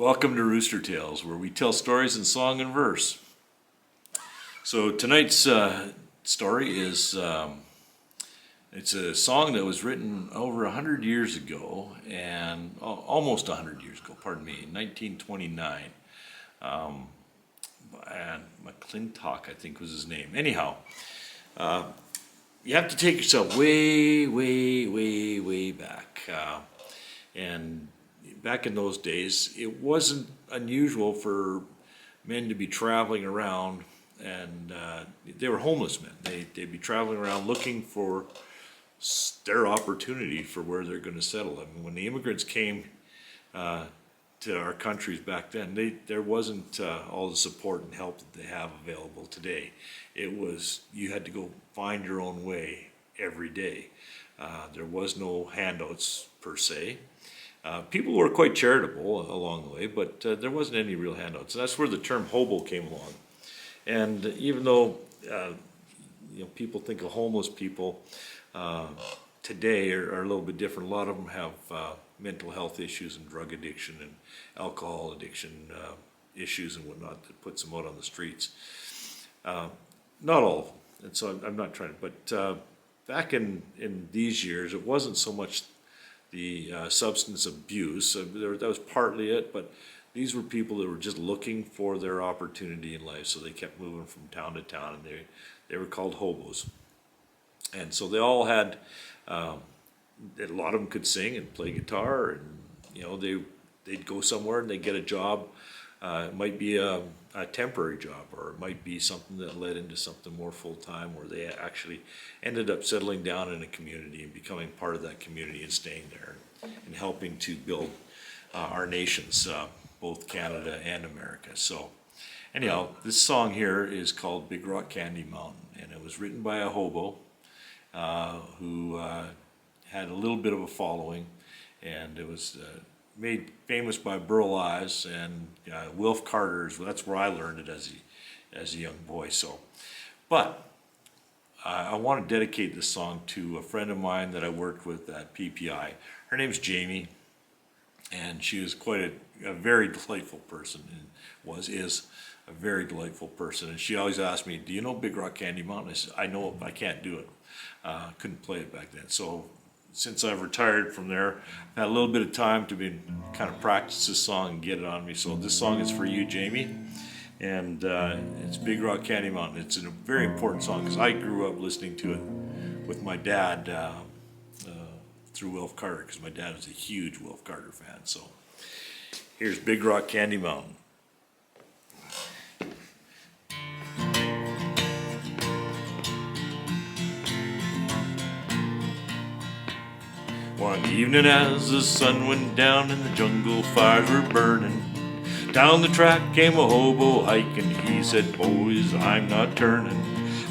Welcome to Rooster Tales, where we tell stories in song and verse. So tonight's story is it's a song that was written over 100 years ago, and almost 100 years ago, pardon me, in 1929. And McClintock, I think was his name. Anyhow, you have to take yourself way, way, way, way back. And back in those days, it wasn't unusual for men to be traveling around, and they were homeless men. They'd be traveling around looking for their opportunity for where they're going to settle. I mean, when the immigrants came to our countries back then, there wasn't all the support and help that they have available today. It was, you had to go find your own way every day. There was no handouts per se. People were quite charitable along the way, but there wasn't any real handouts. And that's where the term hobo came along. And even though people think of homeless people today are a little bit different, a lot of them have mental health issues and drug addiction and alcohol addiction issues and whatnot that puts them out on the streets. Not all of them, and so I'm not trying to, but back in these years, it wasn't so much the substance abuse. That was partly it, but these were people that were just looking for their opportunity in life, so they kept moving from town to town, and they were called hobos. And so they all had, a lot of them could sing and play guitar, and they'd go somewhere and they'd get a job. It might be a temporary job, or it might be something that led into something more full-time, where they actually ended up settling down in a community and becoming part of that community and staying there and helping to build our nations, both Canada and America. So anyhow, this song here is called Big Rock Candy Mountain, and it was written by a hobo who had a little bit of a following, and it was made famous by Burl Ives and Wilf Carter. That's where I learned it as a young boy. So, but I want to dedicate this song to a friend of mine that I worked with at PPI. Her name's Jamie, and she was quite a very delightful person, and is a very delightful person. And she always asked me, "Do you know Big Rock Candy Mountain?" I said, "I know it, but I can't do it. Couldn't play it back then." So since I've retired from there, I've had a little bit of time to be kind of practice this song and get it on me. So this song is for you, Jamie, and it's Big Rock Candy Mountain. It's a very important song because I grew up listening to it with my dad through Wilf Carter, because my dad was a huge Wilf Carter fan. So here's Big Rock Candy Mountain. One evening as the sun went down and the jungle fires were burning, down the track came a hobo hiking. He said, "Boys, I'm not turning.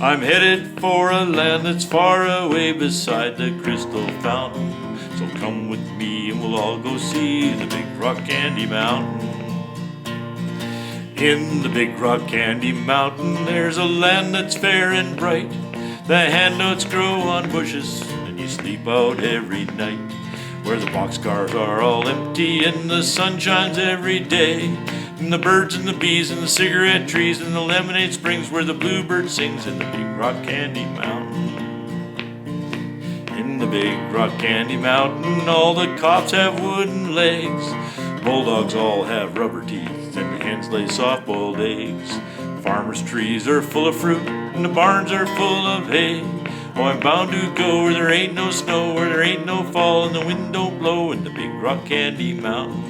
I'm headed for a land that's far away beside the crystal fountain. So come with me and we'll all go see the Big Rock Candy Mountain. In the Big Rock Candy Mountain, there's a land that's fair and bright. The handouts grow on bushes, and you sleep out every night. Where the boxcars are all empty and the sun shines every day. And the birds and the bees and the cigarette trees and the lemonade springs, where the bluebird sings in the Big Rock Candy Mountain. In the Big Rock Candy Mountain, all the cops have wooden legs. Bulldogs all have rubber teeth, and the hens lay soft-boiled eggs. Farmers' trees are full of fruit, and the barns are full of hay. Oh, I'm bound to go where there ain't no snow, where there ain't no fall, and the wind don't blow in the Big Rock Candy Mountain.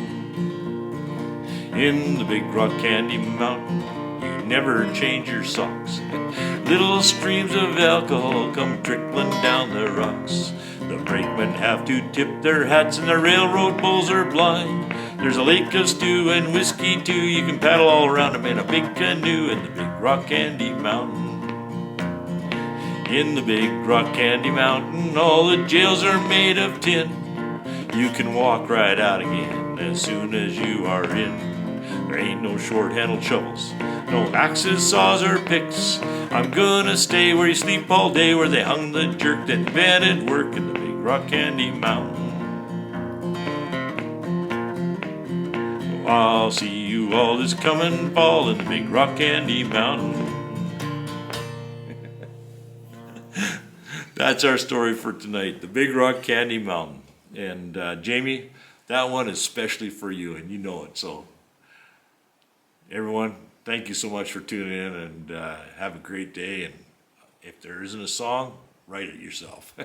In the Big Rock Candy Mountain, you never change your socks. Little streams of alcohol come trickling down the rocks. The brakemen have to tip their hats, and the railroad bulls are blind. There's a lake of stew and whiskey too. You can paddle all around them in a big canoe in the Big Rock Candy Mountain. In the Big Rock Candy Mountain, all the jails are made of tin. You can walk right out again as soon as you are in. There ain't no short-handled shovels, no axes, saws, or picks. I'm gonna stay where you sleep all day, where they hung the jerk that invented work in the Big Rock Candy Mountain. I'll see you all this coming fall in the Big Rock Candy Mountain. That's our story for tonight, the Big Rock Candy Mountain. And Jamie, that one is especially for you, and you know it. So, everyone, thank you so much for tuning in, and have a great day. And if there isn't a song, write it yourself.